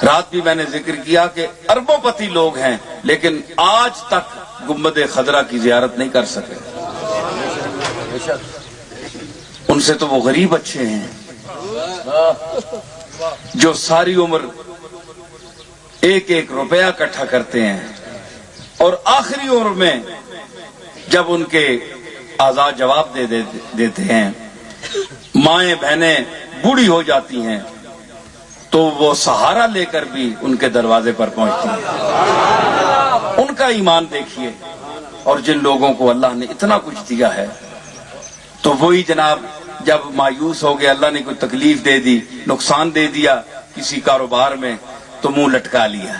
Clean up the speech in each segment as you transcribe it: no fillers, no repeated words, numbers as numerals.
رات بھی میں نے ذکر کیا کہ اربوں پتی لوگ ہیں لیکن آج تک گنبد خضرا کی زیارت نہیں کر سکے. ان سے تو وہ غریب اچھے ہیں جو ساری عمر ایک ایک روپیہ اکٹھا کرتے ہیں اور آخری عمر میں جب ان کے اعضاء جواب دیتے ہیں، مائیں بہنیں بوڑھی ہو جاتی ہیں تو وہ سہارا لے کر بھی ان کے دروازے پر پہنچتی ہیں. ان کا ایمان دیکھیے. اور جن لوگوں کو اللہ نے اتنا کچھ دیا ہے تو وہی جناب جب مایوس ہو گئے، اللہ نے کوئی تکلیف دے دی، نقصان دے دیا کسی کاروبار میں تو منہ لٹکا لیا.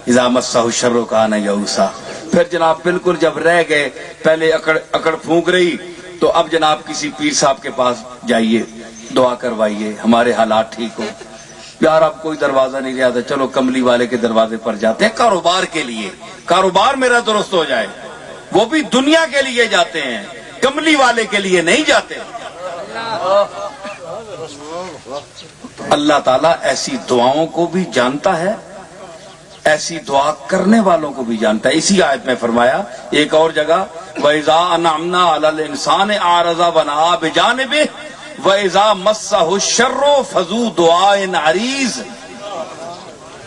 اذا مسہ الشر کان یئوسا. پھر جناب بالکل جب رہ گئے، پہلے اکڑ پھونک رہی تو اب جناب کسی پیر صاحب کے پاس جائیے، دعا کروائیے ہمارے حالات ٹھیک ہو. یار اب کوئی دروازہ نہیں رہا تھا، چلو کملی والے کے دروازے پر جاتے ہیں کاروبار کے لیے، کاروبار میرا درست ہو جائے. وہ بھی دنیا کے لیے جاتے ہیں، کملی والے کے لیے نہیں جاتے. اللہ تعالیٰ ایسی دعاؤں کو بھی جانتا ہے، ایسی دعا کرنے والوں کو بھی جانتا ہے. اسی آیت میں فرمایا ایک اور جگہ وَإِذَا أَنْعَمْنَا عَلَى الْإِنسَانِ أَعْرَضَ وَنَأَىٰ بِجَانِبِهِ وَإِذَا مَسَّهُ الشَّرُّ فَذُو دُعَاءٍ عَرِيضٍ.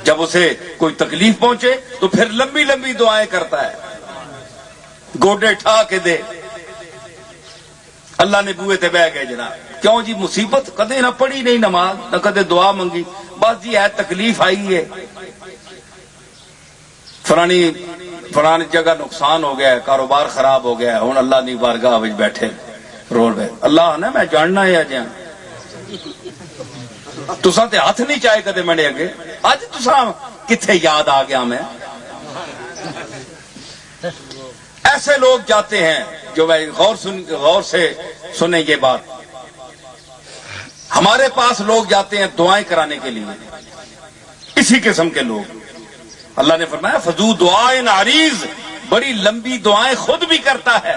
جب اسے کوئی تکلیف پہنچے تو پھر لمبی لمبی دعائیں کرتا ہے، گوڈے ٹھا کے دے. اللہ نے بوئے تے بہ گئے جناب. کیوں جی؟ مصیبت کدے نہ پڑھی نہیں نماز، نہ کدے دعا منگی، بس جی ہے تکلیف آئی ہے، فلانی جگہ نقصان ہو گیا ہے، کاروبار خراب ہو گیا ہے، ہوں اللہ دی بارگاہ وچ بیٹھے رول پہ اللہ نے میں جاننا ہے اج تساں تے ہاتھ نہیں چائے کدے منڈے اگے، اج تساں کتھے یاد آ گیا میں. ایسے لوگ جاتے ہیں جو میں غور سے سنیں یہ بات. ہمارے پاس لوگ جاتے ہیں دعائیں کرانے کے لیے، اسی قسم کے لوگ. اللہ نے فرمایا فذو دعائن عریض، بڑی لمبی دعائیں خود بھی کرتا ہے.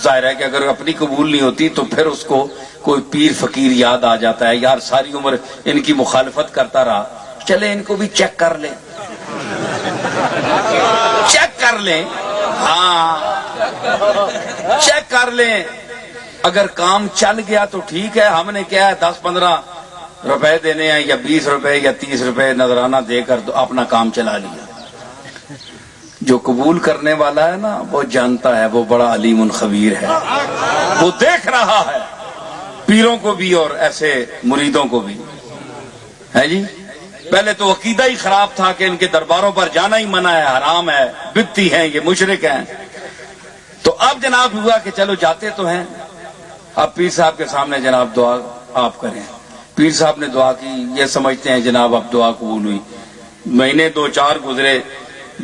ظاہر ہے کہ اگر اپنی قبول نہیں ہوتی تو پھر اس کو کوئی پیر فقیر یاد آ جاتا ہے، یار ساری عمر ان کی مخالفت کرتا رہا، چلے ان کو بھی چیک کر لیں، چیک کر لیں. ہاں چیک کر لیں، اگر کام چل گیا تو ٹھیک ہے. ہم نے کیا ہے 10-15 روپے دینے ہیں یا 20 روپے یا 30 روپے نذرانہ دے کر تو اپنا کام چلا لیا. جو قبول کرنے والا ہے نا وہ جانتا ہے، وہ بڑا علیم خبیر ہے، وہ دیکھ رہا ہے پیروں کو بھی اور ایسے مریدوں کو بھی. ہے جی پہلے تو عقیدہ ہی خراب تھا کہ ان کے درباروں پر جانا ہی منع ہے، حرام ہے، بدعتی ہیں، یہ مشرک ہیں. تو اب جناب ہوا کہ چلو جاتے تو ہیں، اب پیر صاحب کے سامنے جناب دعا آپ کریں. پیر صاحب نے دعا کی، یہ سمجھتے ہیں جناب اب دعا قبول ہوئی. مہینے 2-4 گزرے،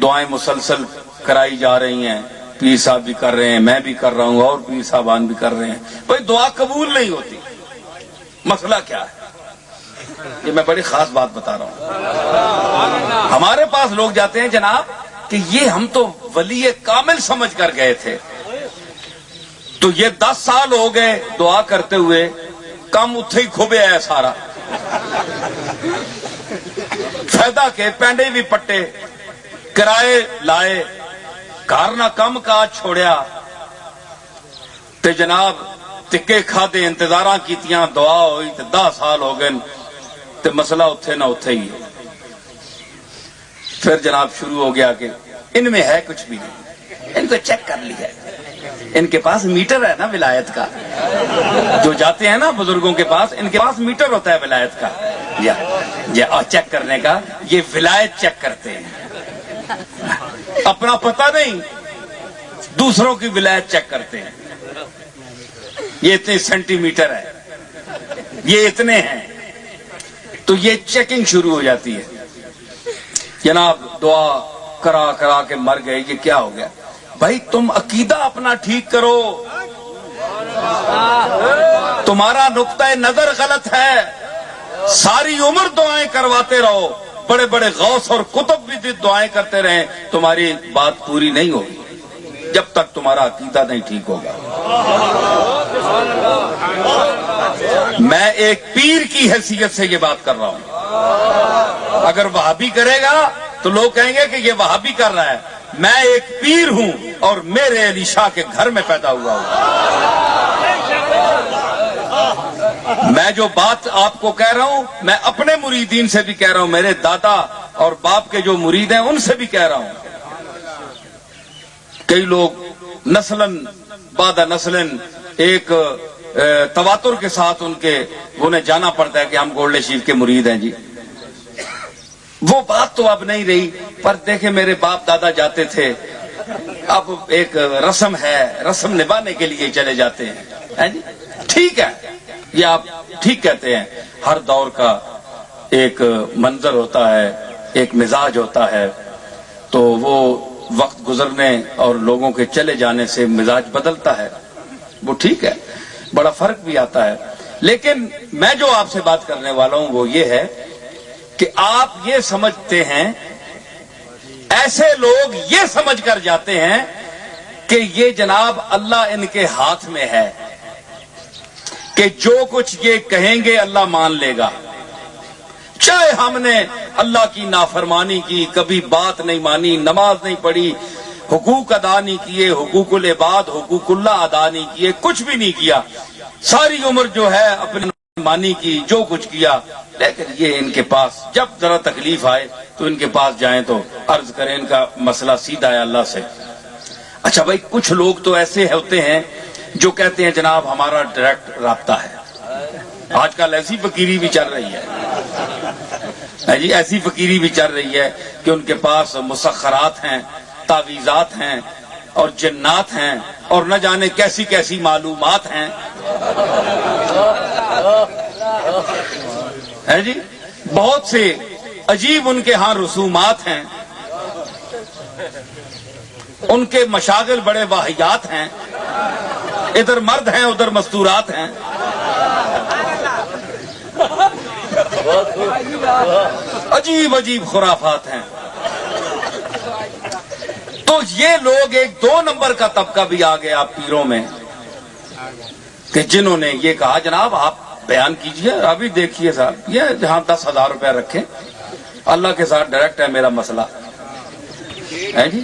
دعائیں مسلسل کرائی جا رہی ہیں، پیر صاحب بھی کر رہے ہیں، میں بھی کر رہا ہوں اور پیر صاحبان بھی کر رہے ہیں. بھائی دعا قبول نہیں ہوتی، مسئلہ کیا ہے؟ یہ میں بڑی خاص بات بتا رہا ہوں. ہمارے پاس لوگ جاتے ہیں جناب کہ یہ ہم تو ولی کامل سمجھ کر گئے تھے، تو یہ 10 سال ہو گئے دعا کرتے ہوئے، کم اتھے ہی کھوبے ہے سارا. فائدہ کے پینڈے بھی پٹے، کرائے لائے، گھر نہ کم کاج چھوڑیا تے جناب ٹکے کھادے، انتظاراں کیتیاں، دعا ہوئی تے 10 سال ہو گئے تے مسئلہ اتھے نہ اتھے ہی. پھر جناب شروع ہو گیا کہ ان میں ہے کچھ بھی نہیں، ان کو چیک کر لیا، ان کے پاس میٹر ہے نا ولایت کا. جو جاتے ہیں نا بزرگوں کے پاس، ان کے پاس میٹر ہوتا ہے ولایت کا، یا چیک کرنے کا. یہ ولایت چیک کرتے ہیں، اپنا پتہ نہیں، دوسروں کی ولایت چیک کرتے ہیں. یہ اتنے سینٹی میٹر ہے، یہ اتنے ہیں، تو یہ چیکنگ شروع ہو جاتی ہے. جناب دعا کرا کرا کے مر گئے. یہ کیا ہو گیا؟ بھائی تم عقیدہ اپنا ٹھیک کرو، تمہارا نقطہ نظر غلط ہے. ساری عمر دعائیں کرواتے رہو، بڑے بڑے غوث اور کتب بھی دعائیں کرتے رہیں، تمہاری بات پوری نہیں ہوگی جب تک تمہارا عقیدہ نہیں ٹھیک ہوگا. میں ایک پیر کی حیثیت سے یہ بات کر رہا ہوں. اگر وہابی کرے گا تو لوگ کہیں گے کہ یہ وہابی کر رہا ہے. میں ایک پیر ہوں اور میرے علی شاہ کے گھر میں پیدا ہوا ہوں. میں جو بات آپ کو کہہ رہا ہوں میں اپنے مریدین سے بھی کہہ رہا ہوں, میرے دادا اور باپ کے جو مرید ہیں ان سے بھی کہہ رہا ہوں. کئی لوگ نسلاً بعد نسلاً ایک تواتر کے ساتھ انہیں جانا پڑتا ہے کہ ہم گولڈ شیف کے مرید ہیں جی. وہ بات تو اب نہیں رہی, پر دیکھیں میرے باپ دادا جاتے تھے, اب ایک رسم ہے, رسم نبھانے کے لیے چلے جاتے ہیں جی. ٹھیک ہے, یہ آپ ٹھیک کہتے ہیں. ہر دور کا ایک منظر ہوتا ہے, ایک مزاج ہوتا ہے, تو وہ وقت گزرنے اور لوگوں کے چلے جانے سے مزاج بدلتا ہے, وہ ٹھیک ہے, بڑا فرق بھی آتا ہے. لیکن میں جو آپ سے بات کرنے والا ہوں وہ یہ ہے کہ آپ یہ سمجھتے ہیں, ایسے لوگ یہ سمجھ کر جاتے ہیں کہ یہ جناب اللہ ان کے ہاتھ میں ہے, کہ جو کچھ یہ کہیں گے اللہ مان لے گا. چاہے ہم نے اللہ کی نافرمانی کی, کبھی بات نہیں مانی, نماز نہیں پڑھی, حقوق ادا نہیں کیے, حقوق العباد حقوق اللہ ادا نہیں کیے, کچھ بھی نہیں کیا, ساری عمر جو ہے اپنی مانی کی, جو کچھ کیا, لیکن یہ ان کے پاس جب ذرا تکلیف آئے تو ان کے پاس جائیں تو عرض کریں ان کا مسئلہ سیدھا ہے اللہ سے. اچھا بھائی, کچھ لوگ تو ایسے ہوتے ہیں جو کہتے ہیں جناب ہمارا ڈائریکٹ رابطہ ہے. آج کل ایسی فقیری بھی چل رہی ہے جی, ایسی فقیری بھی چل رہی ہے کہ ان کے پاس مسخرات ہیں, تعویذات ہیں اور جنات ہیں اور نہ جانے کیسی کیسی معلومات ہیں جی. بہت سے عجیب ان کے ہاں رسومات ہیں, ان کے مشاغل بڑے واہیات ہیں, ادھر مرد ہیں ادھر مستورات ہیں. عجیب عجیب خرافات ہیں. تو یہ لوگ ایک 2 نمبر کا طبقہ بھی آ گیا پیروں میں, کہ جنہوں نے یہ کہا جناب آپ بیان کیجئے, ابھی دیکھیے صاحب یہ جہاں 10,000 روپے رکھیں, اللہ کے ساتھ ڈائریکٹ ہے میرا مسئلہ ہے جی.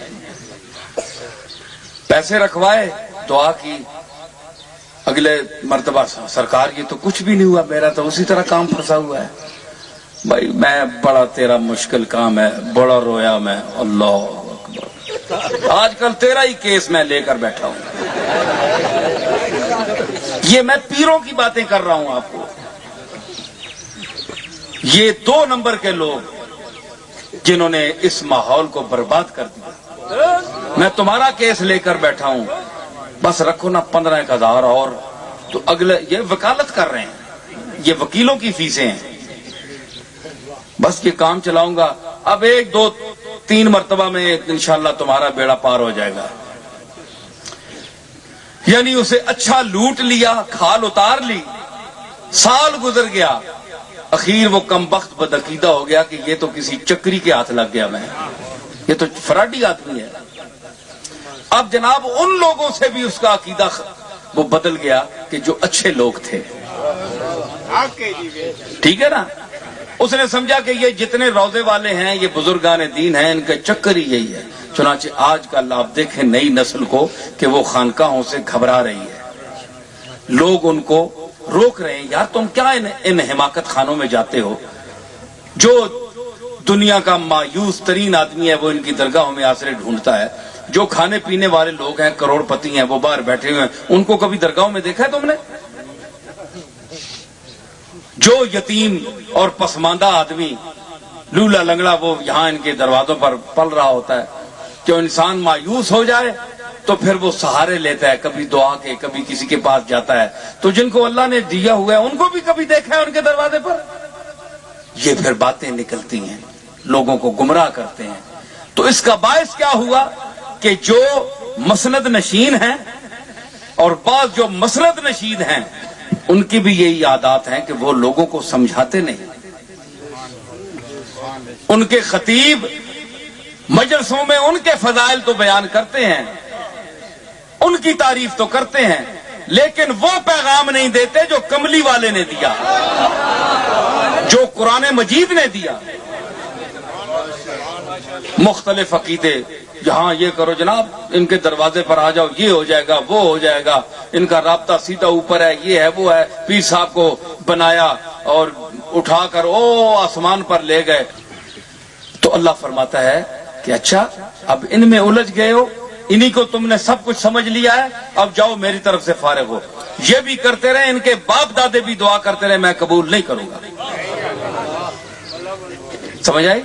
پیسے رکھوائے, دعا کی, اگلے مرتبہ سرکار یہ تو کچھ بھی نہیں ہوا, میرا تو اسی طرح کام پھنسا ہوا ہے. بھائی میں بڑا تیرا مشکل کام ہے, بڑا رویا میں, اللہ اکبر, آج کل تیرا ہی کیس میں لے کر بیٹھا ہوں. یہ میں پیروں کی باتیں کر رہا ہوں آپ کو. یہ 2 نمبر کے لوگ جنہوں نے اس ماحول کو برباد کر دیا. میں تمہارا کیس لے کر بیٹھا ہوں, بس رکھو نا 15,000 اور, تو اگلے یہ وکالت کر رہے ہیں, یہ وکیلوں کی فیسیں ہیں, بس یہ کام چلاؤں گا. اب 1 2 3 مرتبہ میں انشاءاللہ تمہارا بیڑا پار ہو جائے گا. یعنی اسے اچھا لوٹ لیا, کھال اتار لی, سال گزر گیا, اخیر وہ کمبخت بدعقیدہ ہو گیا کہ یہ تو کسی چکری کے ہاتھ لگ گیا, میں یہ تو فراڈی آدمی ہے. اب جناب ان لوگوں سے بھی اس کا عقیدہ وہ بدل گیا کہ جو اچھے لوگ تھے, ٹھیک ہے نا. اس نے سمجھا کہ یہ جتنے روزے والے ہیں یہ بزرگان دین ہیں, ان کا چکر ہی یہی ہے. چنانچہ آج کل آپ دیکھیں نئی نسل کو کہ وہ خانقاہوں سے گھبرا رہی ہے, لوگ ان کو روک رہے ہیں, یار تم کیا ان حماقت خانوں میں جاتے ہو. جو دنیا کا مایوس ترین آدمی ہے وہ ان کی درگاہوں میں آسرے ڈھونڈتا ہے. جو کھانے پینے والے لوگ ہیں, کروڑ پتی ہیں, وہ باہر بیٹھے ہوئے ہیں, ان کو کبھی درگاہوں میں دیکھا ہے تم نے؟ جو یتیم اور پسماندہ آدمی لولا لنگڑا وہ یہاں ان کے دروازوں پر پل رہا ہوتا ہے. جو انسان مایوس ہو جائے تو پھر وہ سہارے لیتا ہے, کبھی دعا کے, کبھی کسی کے پاس جاتا ہے. تو جن کو اللہ نے دیا ہوا ہے ان کو بھی کبھی دیکھا ہے ان کے دروازے پر؟ یہ پھر باتیں نکلتی ہیں, لوگوں کو گمراہ کرتے ہیں. تو اس کا باعث کیا ہوا کہ جو مسند نشین ہیں اور بعض جو مسند نشید ہیں ان کی بھی یہی عادات ہیں کہ وہ لوگوں کو سمجھاتے نہیں. ان کے خطیب مجلسوں میں ان کے فضائل تو بیان کرتے ہیں, ان کی تعریف تو کرتے ہیں, لیکن وہ پیغام نہیں دیتے جو کملی والے نے دیا, جو قرآن مجید نے دیا. مختلف عقیدے، جہاں یہ کرو جناب ان کے دروازے پر آ جاؤ، یہ ہو جائے گا وہ ہو جائے گا، ان کا رابطہ سیدھا اوپر ہے، یہ ہے وہ ہے، پیر صاحب کو بنایا اور اٹھا کر آسمان پر لے گئے۔ تو اللہ فرماتا ہے کہ اچھا اب ان میں الجھ گئے ہو، انہی کو تم نے سب کچھ سمجھ لیا ہے، اب جاؤ میری طرف سے فارغ ہو۔ یہ بھی کرتے رہے، ان کے باپ دادے بھی دعا کرتے رہے، میں قبول نہیں کروں گا۔ سمجھ آئی؟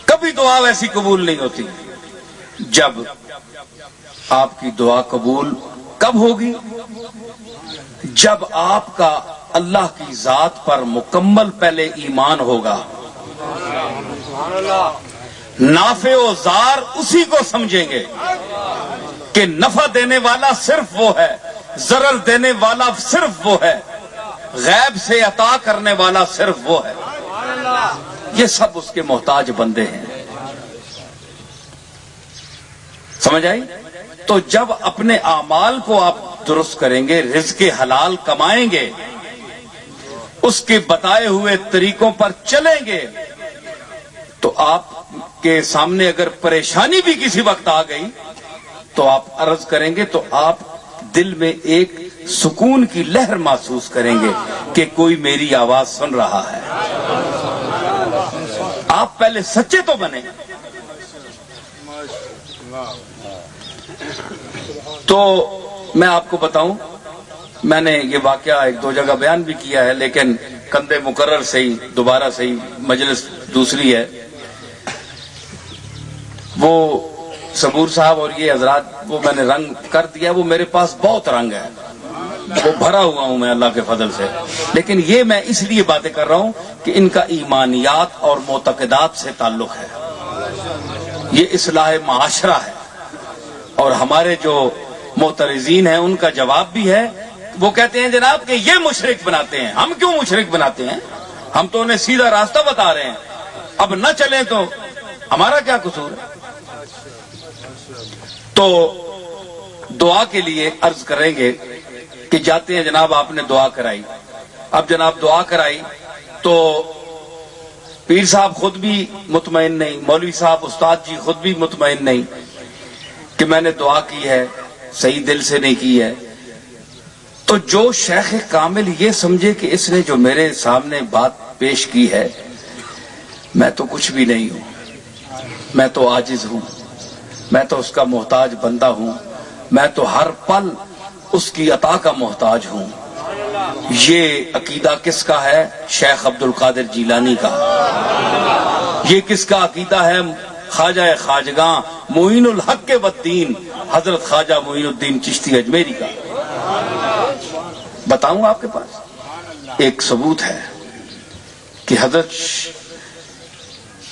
کبھی دعا ویسی قبول نہیں ہوتی۔ جب آپ کی دعا قبول کب ہوگی؟ جب آپ کا اللہ کی ذات پر مکمل پہلے ایمان ہوگا۔ نافع و ضار اسی کو سمجھیں گے کہ نفع دینے والا صرف وہ ہے، ضرر دینے والا صرف وہ ہے، غیب سے عطا کرنے والا صرف وہ ہے، یہ سب اس کے محتاج بندے ہیں۔ سمجھ آئی؟ تو جب اپنے اعمال کو آپ درست کریں گے، رزق حلال کمائیں گے، اس کے بتائے ہوئے طریقوں پر چلیں گے، تو آپ کے سامنے اگر پریشانی بھی کسی وقت آ گئی تو آپ عرض کریں گے تو آپ دل میں ایک سکون کی لہر محسوس کریں گے کہ کوئی میری آواز سن رہا ہے۔ آپ پہلے سچے تو بنے۔ تو میں آپ کو بتاؤں، میں نے یہ واقعہ ایک دو جگہ بیان بھی کیا ہے، لیکن کندے مقرر سے ہی دوبارہ سے ہی مجلس دوسری ہے۔ وہ صبور صاحب اور یہ حضرات، وہ میں نے رنگ کر دیا، وہ میرے پاس بہت رنگ ہے، وہ بھرا ہوا ہوں میں اللہ کے فضل سے، لیکن یہ میں اس لیے باتیں کر رہا ہوں کہ ان کا ایمانیات اور معتقدات سے تعلق ہے، یہ اصلاح معاشرہ ہے۔ اور ہمارے جو معترضین ہیں ان کا جواب بھی ہے، وہ کہتے ہیں جناب کہ یہ مشرک بناتے ہیں۔ ہم کیوں مشرک بناتے ہیں؟ ہم تو انہیں سیدھا راستہ بتا رہے ہیں، اب نہ چلیں تو ہمارا کیا قصور ہے؟ تو دعا کے لیے عرض کریں گے کہ جاتے ہیں جناب، آپ نے دعا کرائی، اب جناب دعا کرائی تو پیر صاحب خود بھی مطمئن نہیں، مولوی صاحب استاد جی خود بھی مطمئن نہیں کہ میں نے دعا کی ہے، صحیح دل سے نہیں کی ہے۔ تو جو شیخ کامل یہ سمجھے کہ اس نے جو میرے سامنے بات پیش کی ہے، میں تو کچھ بھی نہیں ہوں، میں تو عاجز ہوں، میں تو اس کا محتاج بندہ ہوں، میں تو ہر پل اس کی عطا کا محتاج ہوں، یہ عقیدہ کس کا ہے؟ شیخ عبد القادر جیلانی کا۔ یہ کس کا عقیدہ ہے؟ خواجہ خواجگاں معین الحق والدین حضرت خواجہ معین الدین چشتی اجمیری کا۔ بتاؤں آپ کے پاس ایک ثبوت ہے کہ حضرت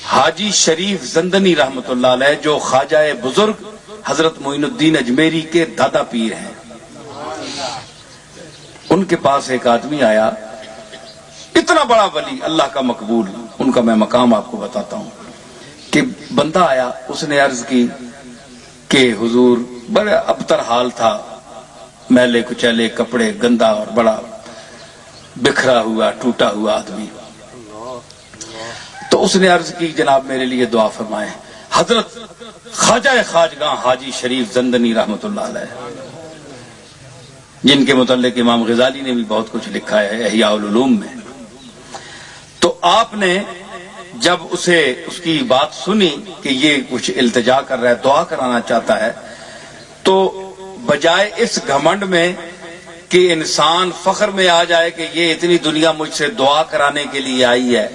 حاجی شریف زندنی رحمت اللہ علیہ، جو خواجہ بزرگ حضرت معین الدین اجمیری کے دادا پیر ہیں، ان کے پاس ایک آدمی آیا، اتنا بڑا ولی اللہ کا مقبول، ان کا میں مقام آپ کو بتاتا ہوں کہ بندہ آیا، اس نے عرض کی کہ حضور بڑے ابتر حال تھا، میلے کچیلے کپڑے، گندا اور بڑا بکھرا ہوا ٹوٹا ہوا آدمی۔ تو اس نے عرض کی جناب میرے لیے دعا فرمائیں۔ حضرت خواجہ خواجگاں حاجی شریف زندنی رحمت اللہ علیہ، جن کے متعلق امام غزالی نے بھی بہت کچھ لکھا ہے احیاء العلوم میں، تو آپ نے جب اسے اس کی بات سنی کہ یہ کچھ التجا کر رہا ہے، دعا کرانا چاہتا ہے، تو بجائے اس گھمنڈ میں کہ انسان فخر میں آ جائے کہ یہ اتنی دنیا مجھ سے دعا کرانے کے لیے آئی ہے،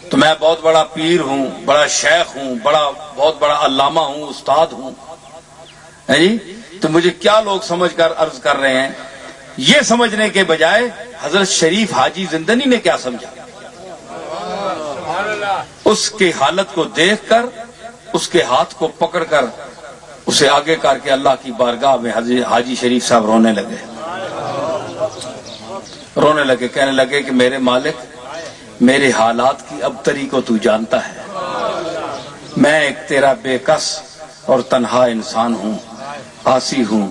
تو میں بہت بڑا پیر ہوں، بڑا شیخ ہوں، بہت بڑا علامہ ہوں، استاد ہوں، جی تو مجھے کیا لوگ سمجھ کر عرض کر رہے ہیں، یہ سمجھنے کے بجائے حضرت شریف حاجی زندنی نے کیا سمجھا؟ اس کی حالت کو دیکھ کر، اس کے ہاتھ کو پکڑ کر اسے آگے کر کے اللہ کی بارگاہ میں حاجی شریف صاحب رونے لگے، کہنے لگے کہ میرے مالک، میرے حالات کی ابتری کو تو جانتا ہے، میں ایک تیرا بے کس اور تنہا انسان ہوں، عاصی ہوں،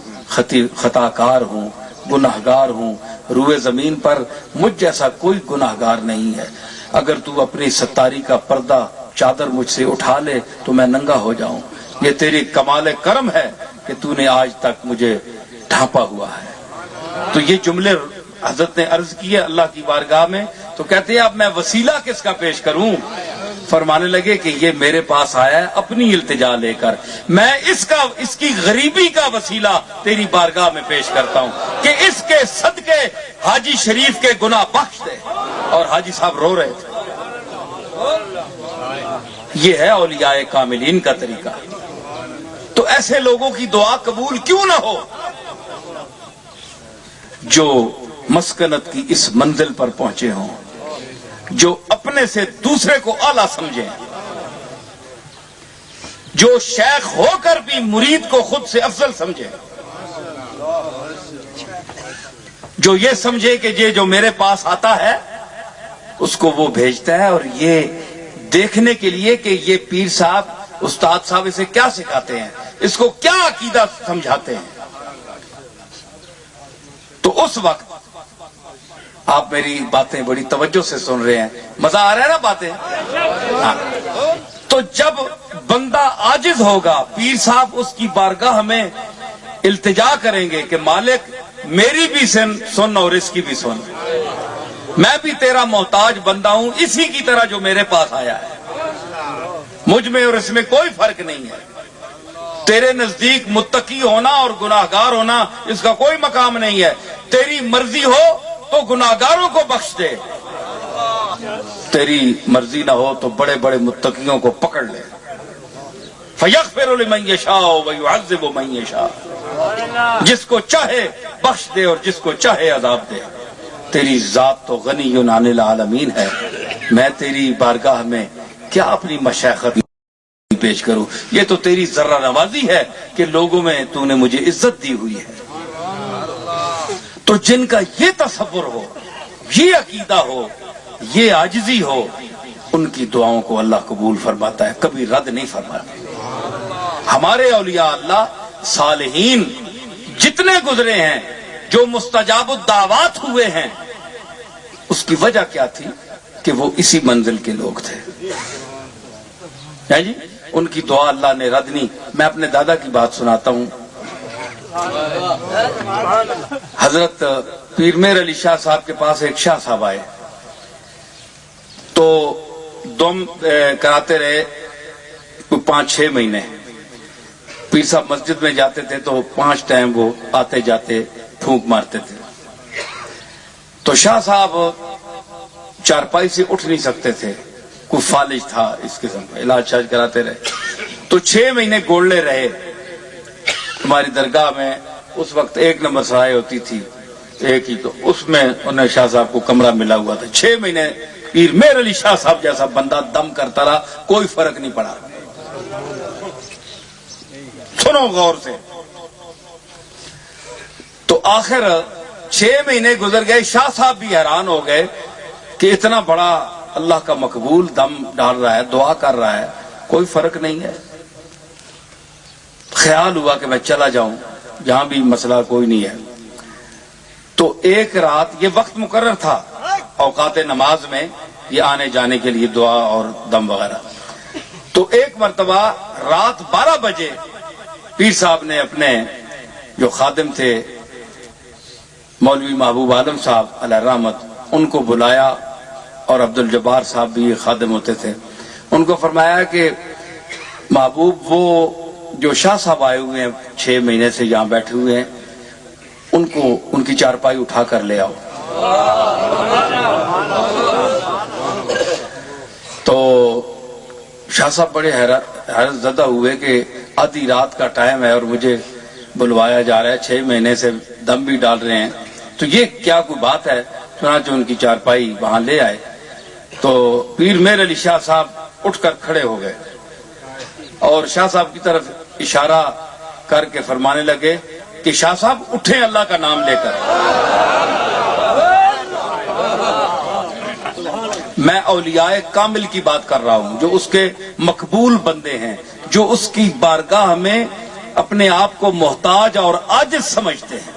خطا کار ہوں، گناہگار ہوں، روئے زمین پر مجھ جیسا کوئی گناہگار نہیں ہے، اگر تو اپنی ستاری کا پردہ چادر مجھ سے اٹھا لے تو میں ننگا ہو جاؤں. یہ تیری کمال کرم ہے کہ تو نے آج تک مجھے ڈھانپا ہوا ہے. تو یہ جملے حضرت نے عرض کیے اللہ کی بارگاہ میں. تو کہتے ہیں اب میں وسیلہ کس کا پیش کروں؟ فرمانے لگے کہ یہ میرے پاس آیا ہے اپنی التجا لے کر، میں اس کی غریبی کا وسیلہ تیری بارگاہ میں پیش کرتا ہوں کہ اس کے صدقے حاجی شریف کے گناہ بخش دے. اور حاجی صاحب رو رہے تھے. یہ ہے اولیاء کاملین کا طریقہ. تو ایسے لوگوں کی دعا قبول کیوں نہ ہو جو مسکنت کی اس منزل پر پہنچے ہوں، جو اپنے سے دوسرے کو اعلیٰ سمجھیں، جو شیخ ہو کر بھی مرید کو خود سے افضل سمجھے، جو یہ سمجھے کہ یہ جو میرے پاس آتا ہے اس کو وہ بھیجتا ہے، اور یہ دیکھنے کے لیے کہ یہ پیر صاحب استاد صاحب اسے کیا سکھاتے ہیں، اس کو کیا عقیدہ سمجھاتے ہیں. تو اس وقت آپ میری باتیں بڑی توجہ سے سن رہے ہیں، مزہ آ رہا ہے نا باتیں؟ ہاں. تو جب بندہ عاجز ہوگا پیر صاحب اس کی بارگاہ میں التجا کریں گے کہ مالک میری بھی سن اور اس کی بھی سن، میں بھی تیرا محتاج بندہ ہوں اسی کی طرح جو میرے پاس آیا ہے، مجھ میں اور اس میں کوئی فرق نہیں ہے. تیرے نزدیک متقی ہونا اور گناہگار ہونا اس کا کوئی مقام نہیں ہے. تیری مرضی ہو تو گناہگاروں کو بخش دے، تیری مرضی نہ ہو تو بڑے بڑے متقیوں کو پکڑ لے. فَيَغْفِرُ لِمَن يَشَاءُ وَيُعَذِّبُ مَن يَشَاءُ، جس کو چاہے بخش دے اور جس کو چاہے عذاب دے. تیری ذات تو غنی عن العالمین ہے، میں تیری بارگاہ میں کیا اپنی مشیخت پیش کروں. یہ تو تیری ذرہ نوازی ہے کہ لوگوں میں تو نے مجھے عزت دی ہوئی ہے. تو جن کا یہ تصور ہو، یہ عقیدہ ہو، یہ عاجزی ہو، ان کی دعاؤں کو اللہ قبول فرماتا ہے، کبھی رد نہیں فرماتا. ہمارے اولیاء اللہ صالحین جتنے گزرے ہیں جو مستجاب الدعوات ہوئے ہیں، اس کی وجہ کیا تھی کہ وہ اسی منزل کے لوگ تھے. جی ان کی دعا اللہ نے رد نہیں. میں اپنے دادا کی بات سناتا ہوں. حضرت پیر میر علی شاہ صاحب کے پاس ایک شاہ صاحب آئے تو دم کراتے رہے 5-6 مہینے. پیر صاحب مسجد میں جاتے تھے تو 5 ٹائم وہ آتے جاتے پھونک مارتے تھے. تو شاہ صاحب چارپائی سے اٹھ نہیں سکتے تھے، کوئی فالج تھا اس قسم کا، علاج شاج کراتے رہے. تو 6 مہینے گولڈے رہے. ہماری درگاہ میں اس وقت 1 نمبر سرائے ہوتی تھی ایک ہی، تو اس میں انہیں شاہ صاحب کو کمرہ ملا ہوا تھا. 6 مہینے پیر میر علی شاہ صاحب جیسا بندہ دم کرتا رہا، کوئی فرق نہیں پڑا. سنو غور سے. تو آخر 6 مہینے گزر گئے. شاہ صاحب بھی حیران ہو گئے کہ اتنا بڑا اللہ کا مقبول دم ڈال رہا ہے، دعا کر رہا ہے، کوئی فرق نہیں ہے. خیال ہوا کہ میں چلا جاؤں جہاں بھی مسئلہ کوئی نہیں ہے. تو ایک رات، یہ وقت مقرر تھا اوقات نماز میں یہ آنے جانے کے لیے دعا اور دم وغیرہ. تو ایک مرتبہ رات 12 بجے پیر صاحب نے اپنے جو خادم تھے مولوی محبوب عالم صاحب علیہ رحمت، ان کو بلایا، اور عبد الجبار صاحب بھی خادم ہوتے تھے. ان کو فرمایا کہ محبوب وہ جو شاہ صاحب آئے ہوئے ہیں 6 مہینے سے یہاں بیٹھے ہوئے ہیں، ان کو ان کی چارپائی اٹھا کر لے آؤ. تو شاہ صاحب بڑے حیرت زدہ ہوئے کہ آدھی رات کا ٹائم ہے اور مجھے بلوایا جا رہا ہے، 6 مہینے سے دم بھی ڈال رہے ہیں، تو یہ کیا کوئی بات ہے. چنانچہ ان کی چارپائی وہاں لے آئے. تو پیر میر علی شاہ صاحب اٹھ کر کھڑے ہو گئے اور شاہ صاحب کی طرف اشارہ کر کے فرمانے لگے کہ شاہ صاحب اٹھیں اللہ کا نام لے کر. میں اولیاء کامل کی بات کر رہا ہوں جو اس کے مقبول بندے ہیں، جو اس کی بارگاہ میں اپنے آپ کو محتاج اور عاجز سمجھتے ہیں.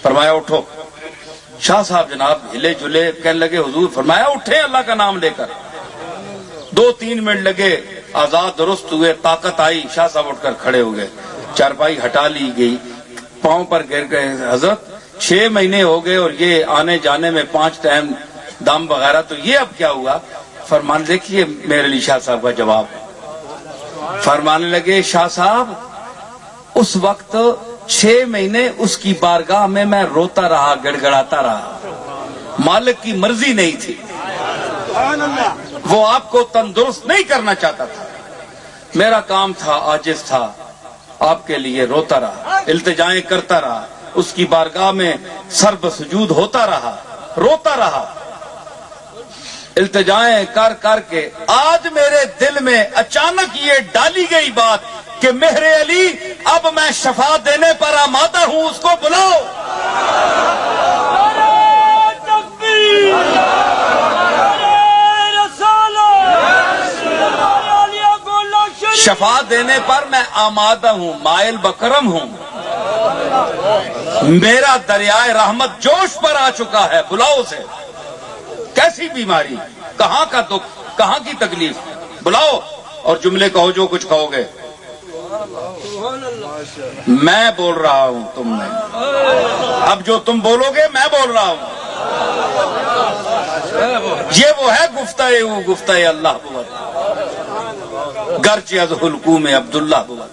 فرمایا اٹھو. شاہ صاحب جناب ہلے جلے، کہنے لگے حضور فرمایا اٹھیں اللہ کا نام لے کر. 2-3 منٹ لگے، آزاد درست ہوئے، طاقت آئی، شاہ صاحب اٹھ کر کھڑے ہو گئے، چارپائی ہٹا لی گئی، پاؤں پر گر گئے. حضرت 6 مہینے ہو گئے اور یہ آنے جانے میں 5 ٹائم دم وغیرہ، تو یہ اب کیا ہوا؟ فرمان دیکھیے میرے لیے شاہ صاحب کا جواب. فرمانے لگے شاہ صاحب اس وقت 6 مہینے اس کی بارگاہ میں روتا رہا، گڑ گڑاتا رہا، مالک کی مرضی نہیں تھی، وہ آپ کو تندرست نہیں کرنا چاہتا تھا، میرا کام تھا، عاجز تھا، آپ کے لیے روتا رہا، التجائیں کرتا رہا، اس کی بارگاہ میں سر بسجود ہوتا رہا، روتا رہا، التجائیں کر کر کے آج میرے دل میں اچانک یہ ڈالی گئی بات کہ مہر علی اب میں شفا دینے پر آمادہ ہوں، اس کو بلاؤ. شفا دینے پر میں آمادہ ہوں، مائل بکرم ہوں، میرا دریائے رحمت جوش پر آ چکا ہے، بلاؤ اسے. کیسی بیماری، کہاں کا دکھ، کہاں کی تکلیف، بلاؤ اور جملے کہو جو کچھ کہو گے. میں بول رہا ہوں، تم نہیں. اب جو تم بولو گے میں بول رہا ہوں. یہ وہ ہے گفتہ اللہ بود گرچہ از حلقوم عبداللہ بود.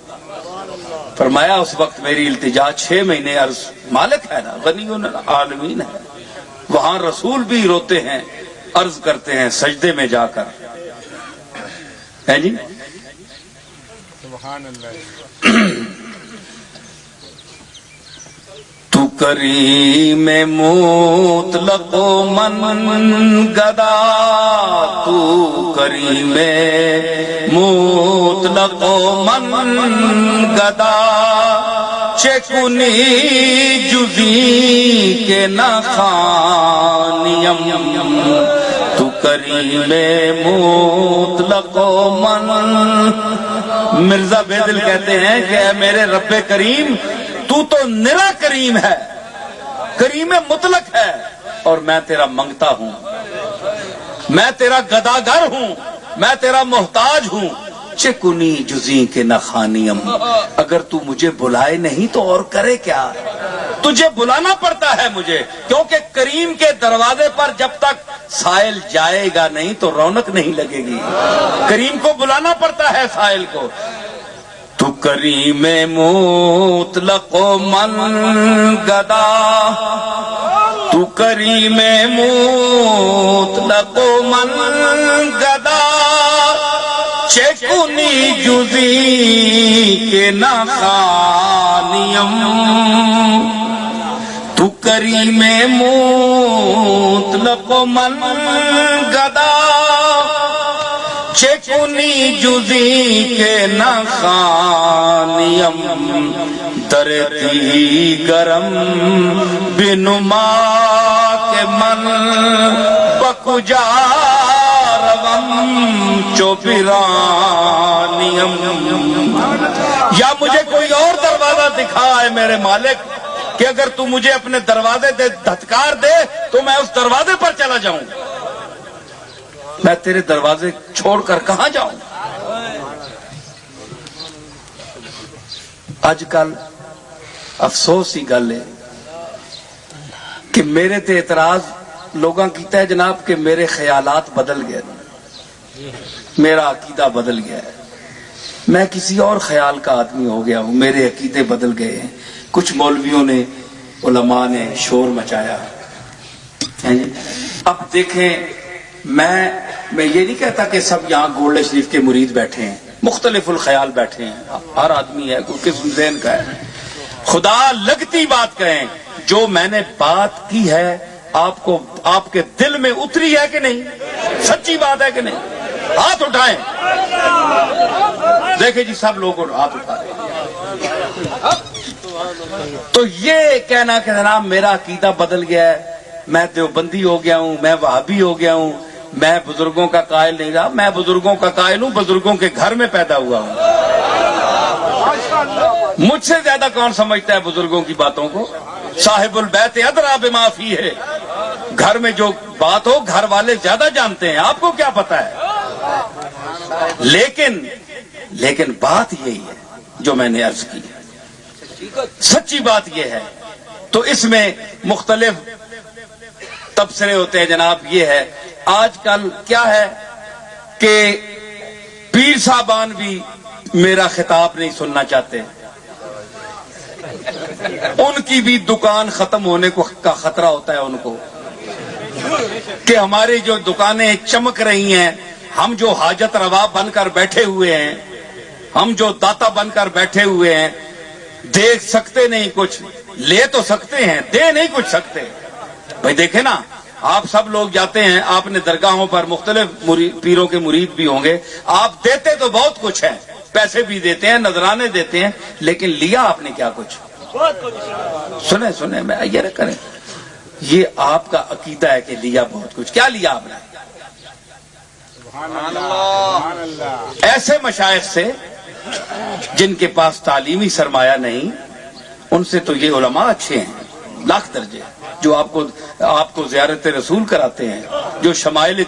فرمایا اس وقت میری التجا 6 مہینے عرض، مالک ہے نا، غنی العالمین ہے، وہاں رسول بھی روتے ہیں، عرض کرتے ہیں سجدے میں جا کر. ہے جی سبحان اللہ. تو کریم مطلق من گدا، تو کریم مطلق من گدا، چکنی جزی کے نخانیم. تو کریم مطلق من. مرزا بیدل کہتے ہیں کہ اے میرے رب کریم، تو نرا کریم ہے، کریم مطلق ہے، اور میں تیرا منگتا ہوں، میں تیرا گداگر ہوں، میں تیرا محتاج ہوں. چکنی جزی کے نخانیم. اگر تو مجھے بلائے نہیں تو اور کرے کیا؟ تجھے بلانا پڑتا ہے مجھے، کیونکہ کریم کے دروازے پر جب تک سائل جائے گا نہیں تو رونق نہیں لگے گی. کریم کو بلانا پڑتا ہے سائل کو. تو کریم مطلق من گدا، تو کریم مطلق من گدا، چکنی جزی کے نخانیم. تو کریم مطلق من گدا، چکنی جزی کے نخانیم. در دیگرم بنما کے من بکجا روم چوپرانیم. یا مجھے کوئی اور دروازہ دکھا ہے میرے مالک کہ اگر تو مجھے اپنے دروازے دے دھتکار دے تو میں اس دروازے پر چلا جاؤں. میں تیرے دروازے چھوڑ کر کہاں جاؤں؟ آج کل افسوس ہی گل ہے کہ میرے تے اعتراض لوگاں کیتا ہے جناب کہ میرے خیالات بدل گئے، میرا عقیدہ بدل گیا ہے، میں کسی اور خیال کا آدمی ہو گیا ہوں، میرے عقیدے بدل گئے ہیں. کچھ مولویوں نے، علماء نے شور مچایا. اب دیکھیں، میں یہ نہیں کہتا کہ سب یہاں گولڈ شریف کے مرید بیٹھے ہیں، مختلف الخیال بیٹھے ہیں، ہر آدمی ہے، کوئی قسم ذہن کا ہے. خدا لگتی بات کہیں، جو میں نے بات کی ہے آپ کو، آپ کے دل میں اتری ہے کہ نہیں؟ سچی بات ہے کہ نہیں؟ ہاتھ اٹھائیں. دیکھیں جی سب لوگ ہاتھ اٹھا رہے ہیں. تو یہ کہنا کہ جناب میرا عقیدہ بدل گیا ہے، میں دیوبندی ہو گیا ہوں، میں وہابی ہو گیا ہوں، میں بزرگوں کا قائل نہیں رہا. میں بزرگوں کا قائل ہوں، بزرگوں کے گھر میں پیدا ہوا ہوں. مجھ سے زیادہ کون سمجھتا ہے بزرگوں کی باتوں کو؟ صاحب البیت ادریٰ بما فیہ، گھر میں جو بات ہو گھر والے زیادہ جانتے ہیں، آپ کو کیا پتا ہے؟ لیکن بات یہی ہے جو میں نے عرض کی، سچی بات یہ ہے۔ تو اس میں مختلف تبصرے ہوتے ہیں جناب۔ یہ ہے آج کل کیا ہے کہ پیر صاحبان بھی میرا خطاب نہیں سننا چاہتے، ان کی بھی دکان ختم ہونے کا خطرہ ہوتا ہے ان کو، کہ ہماری جو دکانیں چمک رہی ہیں، ہم جو حاجت روا بن کر بیٹھے ہوئے ہیں، ہم جو داتا بن کر بیٹھے ہوئے ہیں، دیکھ سکتے نہیں کچھ، لے تو سکتے ہیں، دے نہیں کچھ سکتے۔ بھائی دیکھیں نا، آپ سب لوگ جاتے ہیں، آپ نے درگاہوں پر مختلف پیروں کے مرید بھی ہوں گے، آپ دیتے تو بہت کچھ ہے، پیسے بھی دیتے ہیں، نذرانے دیتے ہیں، لیکن لیا آپ نے کیا کچھ؟ سنیں میں یہ نہ کریں، یہ آپ کا عقیدہ ہے کہ لیا بہت کچھ، کیا لیا آپ نے؟ ایسے مشائخ سے جن کے پاس تعلیمی سرمایہ نہیں، ان سے تو یہ علماء اچھے ہیں لاکھ درجے، جو آپ کو زیارت رسول کراتے ہیں، جو شمائل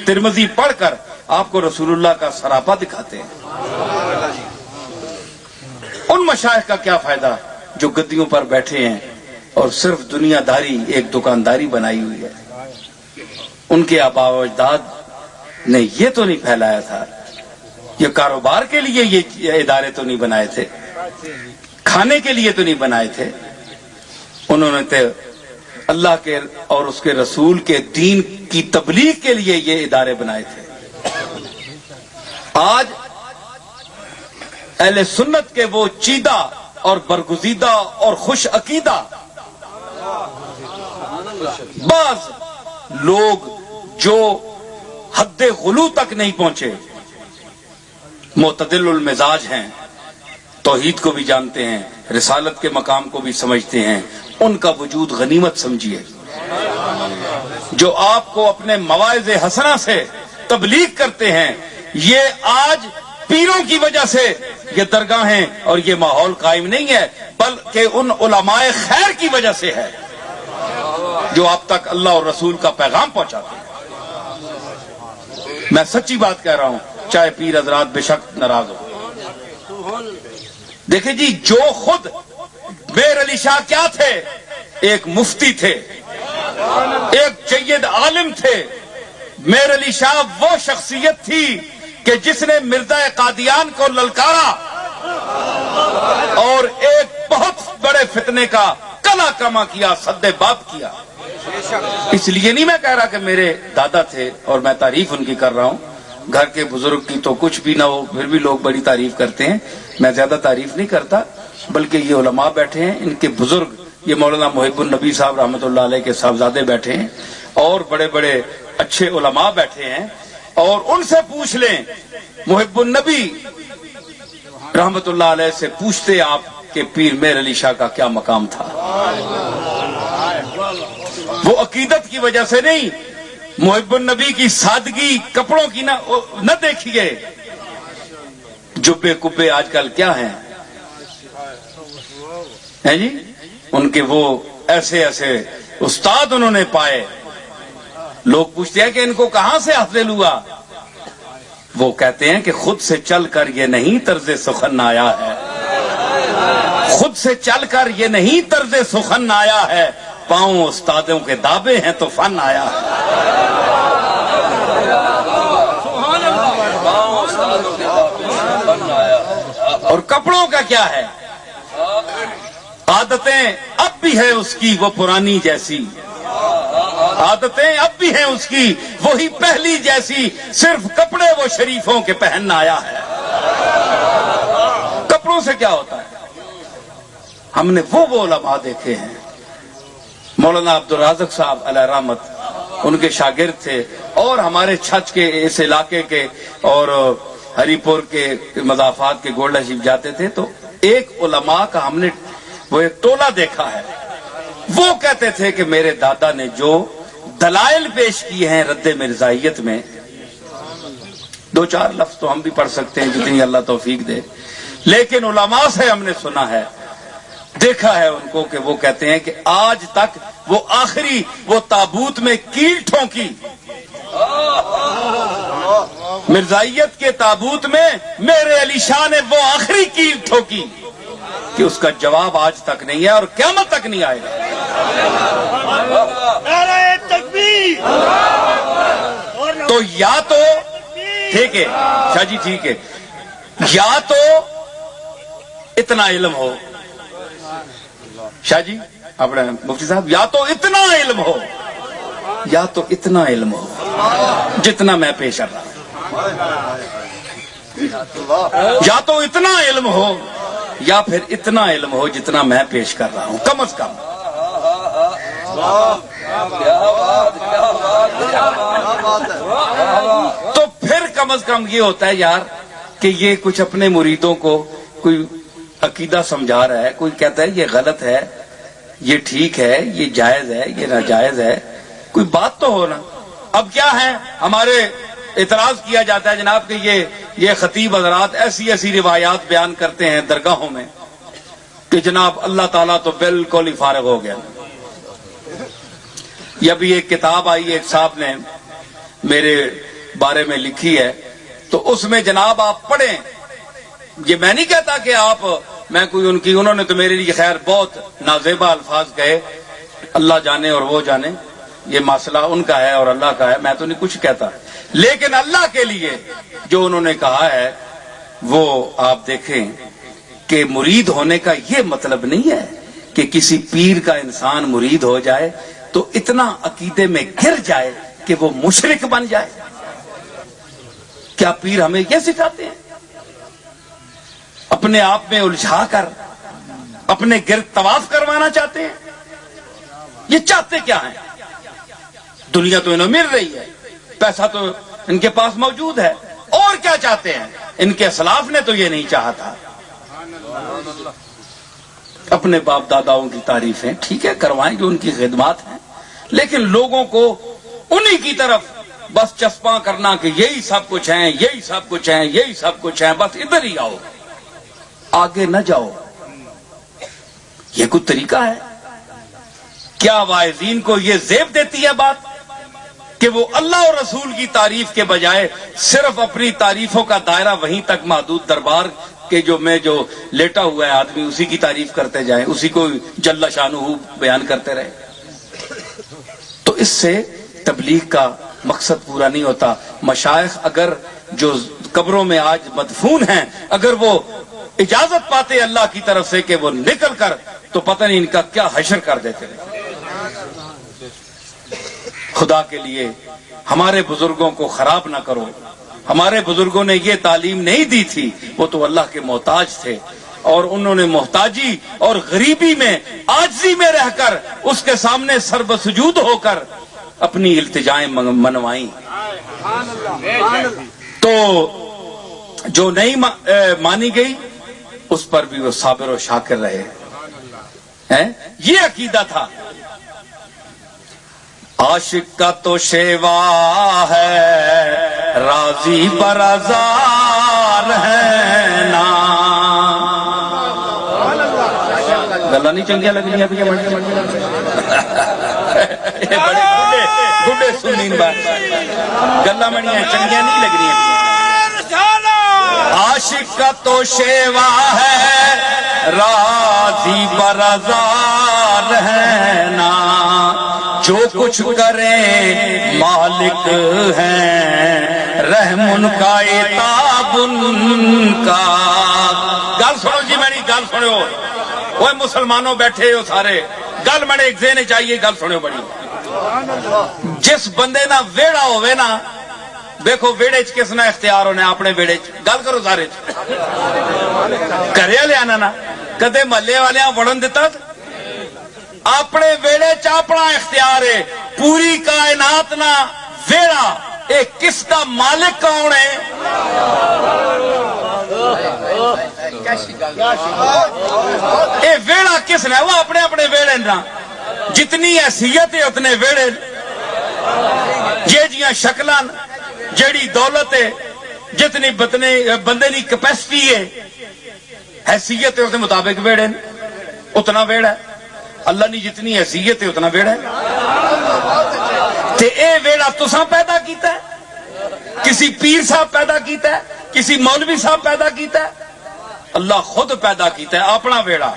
ترمذی پڑھ کر آپ کو رسول اللہ کا سراپا دکھاتے ہیں۔ ان مشائخ کا کیا فائدہ جو گدیوں پر بیٹھے ہیں اور صرف دنیا داری ایک دکانداری بنائی ہوئی ہے؟ ان کے آباء و اجداد نے یہ تو نہیں پھیلایا تھا، یہ کاروبار کے لیے یہ ادارے تو نہیں بنائے تھے، کھانے کے لیے تو نہیں بنائے تھے، انہوں نے تو اللہ کے اور اس کے رسول کے دین کی تبلیغ کے لیے یہ ادارے بنائے تھے۔ آج اہل سنت کے وہ چیدہ اور برگزیدہ اور خوش عقیدہ بعض لوگ جو حد غلو تک نہیں پہنچے، معتدل المزاج ہیں، توحید کو بھی جانتے ہیں، رسالت کے مقام کو بھی سمجھتے ہیں، ان کا وجود غنیمت سمجھیے۔ جو آپ کو اپنے مواعظ حسنہ سے تبلیغ کرتے ہیں، یہ آج پیروں کی وجہ سے یہ درگاہیں اور یہ ماحول قائم نہیں ہے، بلکہ ان علماء خیر کی وجہ سے ہے جو آپ تک اللہ اور رسول کا پیغام پہنچاتے ہیں۔ میں سچی بات کہہ رہا ہوں، چاہے پیر حضرات بے شک ناراض ہو۔ دیکھیں جی، جو خود میر علی شاہ کیا تھے؟ ایک مفتی تھے، ایک جید عالم تھے۔ میر علی شاہ وہ شخصیت تھی کہ جس نے مرزا قادیان کو للکارا اور ایک بہت بڑے فتنے کا کلا کما کیا، سد باب کیا۔ اس لیے نہیں میں کہہ رہا کہ میرے دادا تھے اور میں تعریف ان کی کر رہا ہوں، گھر کے بزرگ کی تو کچھ بھی نہ ہو پھر بھی لوگ بڑی تعریف کرتے ہیں، میں زیادہ تعریف نہیں کرتا، بلکہ یہ علماء بیٹھے ہیں، ان کے بزرگ یہ مولانا محب النبی صاحب رحمۃ اللہ علیہ کے صاحبزادے بیٹھے ہیں، اور بڑے بڑے اچھے علماء بیٹھے ہیں، اور ان سے پوچھ لیں، محب النبی رحمۃ اللہ علیہ سے پوچھتے آپ کہ پیر میر علی شاہ کا کیا مقام تھا۔ وہ عقیدت کی وجہ سے نہیں، محب النبی کی سادگی کپڑوں کی نہ دیکھیے۔ جبے کبے آج کل کیا ہیں جی، ان کے وہ ایسے استاد انہوں نے پائے، لوگ پوچھتے ہیں کہ ان کو کہاں سے حاصل ہوا؟ وہ کہتے ہیں کہ خود سے چل کر یہ نہیں طرز سخن آیا ہے، خود سے چل کر یہ نہیں طرز سخن آیا ہے، پاؤں استادوں کے دابے ہیں تو فن آیا ہے۔ اور کپڑوں کا کیا ہے؟ عادتیں اب بھی ہے اس کی وہ پرانی جیسی، عادتیں اب بھی ہیں اس کی وہی پہلی جیسی، صرف کپڑے وہ شریفوں کے پہن آیا ہے۔ کپڑوں سے کیا ہوتا ہے؟ ہم نے وہ علماء دیکھے ہیں، مولانا عبدالرازق صاحب علیہ رحمت ان کے شاگرد تھے، اور ہمارے چھچ کے اس علاقے کے اور ہری پور کے مضافات کے گولڈا شریف جاتے تھے تو ایک علماء کا ہم نے وہ ایک ٹولہ دیکھا ہے، وہ کہتے تھے کہ میرے دادا نے جو دلائل پیش کیے ہیں رد مرزائیت میں، دو چار لفظ تو ہم بھی پڑھ سکتے ہیں جتنی اللہ توفیق دے، لیکن علماء سے ہم نے سنا ہے دیکھا ہے ان کو کہ وہ کہتے ہیں کہ آج تک وہ آخری وہ تابوت میں کیل ٹھونکی، مرزائیت کے تابوت میں میرے علی شاہ نے وہ آخری کیل ٹھوکی کہ اس کا جواب آج تک نہیں ہے اور قیامت تک نہیں آئے گا۔ نعرہ تکبیر! تو یا تو ٹھیک ہے شاہ جی، ٹھیک ہے، یا تو اتنا علم ہو شاہ جی اپنے مفتی صاحب، یا تو اتنا علم ہو، یا تو اتنا علم ہو جتنا میں پیش کر رہا ہوں، یا تو اتنا علم ہو یا پھر اتنا علم ہو جتنا میں پیش کر رہا ہوں، کم از کم۔ تو پھر کم از کم یہ ہوتا ہے یار کہ یہ کچھ اپنے مریدوں کو کوئی عقیدہ سمجھا رہا ہے، کوئی کہتا ہے یہ غلط ہے، یہ ٹھیک ہے، یہ جائز ہے، یہ ناجائز ہے، کوئی بات تو ہو نا۔ اب کیا ہے، ہمارے اعتراض کیا جاتا ہے جناب کہ یہ خطیب حضرات ایسی ایسی روایات بیان کرتے ہیں درگاہوں میں کہ جناب اللہ تعالیٰ تو بالکل ہی فارغ ہو گیا۔ یہ بھی ایک کتاب آئی، ایک صاحب نے میرے بارے میں لکھی ہے، تو اس میں جناب آپ پڑھیں، یہ میں نہیں کہتا کہ آپ میں کوئی انہوں نے تو میرے لیے خیر بہت نازیبا الفاظ کہے، اللہ جانے اور وہ جانے، یہ مسئلہ ان کا ہے اور اللہ کا ہے، میں تو نہیں کچھ کہتا، لیکن اللہ کے لیے جو انہوں نے کہا ہے وہ آپ دیکھیں کہ مرید ہونے کا یہ مطلب نہیں ہے کہ کسی پیر کا انسان مرید ہو جائے تو اتنا عقیدے میں گر جائے کہ وہ مشرک بن جائے۔ کیا پیر ہمیں یہ سکھاتے ہیں؟ اپنے آپ میں الجھا کر اپنے گرد طواف کروانا چاہتے ہیں؟ یہ چاہتے کیا ہیں؟ دنیا تو انہیں مل رہی ہے، پیسہ تو ان کے پاس موجود ہے، اور کیا چاہتے ہیں؟ ان کے اسلاف نے تو یہ نہیں چاہا تھا۔ اپنے باپ داداؤں کی تعریفیں ٹھیک ہے کروائیں جو ان کی خدمات ہیں، لیکن لوگوں کو انہی کی طرف بس چسپاں کرنا کہ یہی سب کچھ ہیں، یہی سب کچھ ہیں، یہی سب کچھ ہیں، بس ادھر ہی آؤ، آگے نہ جاؤ۔ یہ کوئی طریقہ ہے؟ کیا واعظین کو یہ زیب دیتی ہے بات کہ وہ اللہ اور رسول کی تعریف کے بجائے صرف اپنی تعریفوں کا دائرہ وہیں تک محدود، دربار کے جو لیٹا ہوا ہے آدمی اسی کی تعریف کرتے جائیں، اسی کو جل شانہ بیان کرتے رہے؟ تو اس سے تبلیغ کا مقصد پورا نہیں ہوتا۔ مشائخ اگر جو قبروں میں آج مدفون ہیں اگر وہ اجازت پاتے اللہ کی طرف سے کہ وہ نکل کر، تو پتہ نہیں ان کا کیا حشر کر دیتے رہے۔ خدا کے لیے ہمارے بزرگوں کو خراب نہ کرو۔ ہمارے بزرگوں نے یہ تعلیم نہیں دی تھی، وہ تو اللہ کے محتاج تھے، اور انہوں نے محتاجی اور غریبی میں عاجزی میں رہ کر اس کے سامنے سر بسجود ہو کر اپنی التجائیں منوائیں۔ تو جو نہیں مانی گئی اس پر بھی وہ صابر و شاکر رہے۔ یہ عقیدہ تھا۔ عاشق کا تو شیوا ہے راضی پر ازار ہے نا۔ گلا نہیں چنگیاں لگ رہی ہیں بڑے بڈھے سنین بات، گلا منیاں چنگیاں نہیں لگ رہی ہیں۔ عاشق کا تو شیوا ہے راضی پر ازار ہے نا، جو کچھ کریں مالک ہیں رحم ان کا عتاب ان کا۔ گل سنو جی، میری گل سنو، وہ مسلمانوں بیٹھے ہو سارے، گل میں ایک ذہن چاہیے، گل سنو بڑی۔ جس بندے نہ ویڑا ہوئے نا، دیکھو ویڑے چ کس نہ اختیار ہونے اپنے ویڑے چ، گل کرو سارے کرے لیا نا کدے محلے والے وڑن دیتا، اپنے ویڑے چ اپنا اختیار ہے۔ پوری کائنات نہ ویڑا، ایک کس کا مالک کون ہے؟ اے ویڑا کس نے؟ وہ اپنے اپنے ویڑے نا، جتنی حیثیت ہے اتنے ویڑے، یہ جیاں شکلاں، جیڑی دولت ہے، جتنی بندے کی کیپیسٹی ہے، حیثیت ہے، اس کے مطابق ویڑے۔ اتنا ویڑا ہے. اللہ نے جتنی حیثیت ہے اتنا ویڑا ہے. تے اے ویڑا تساں پیدا کیتا ہے, کسی پیر صاحب پیدا کیتا ہے, کسی مولوی صاحب پیدا کیتا ہے؟ اللہ خود پیدا کیتا ہے اپنا ویڑا.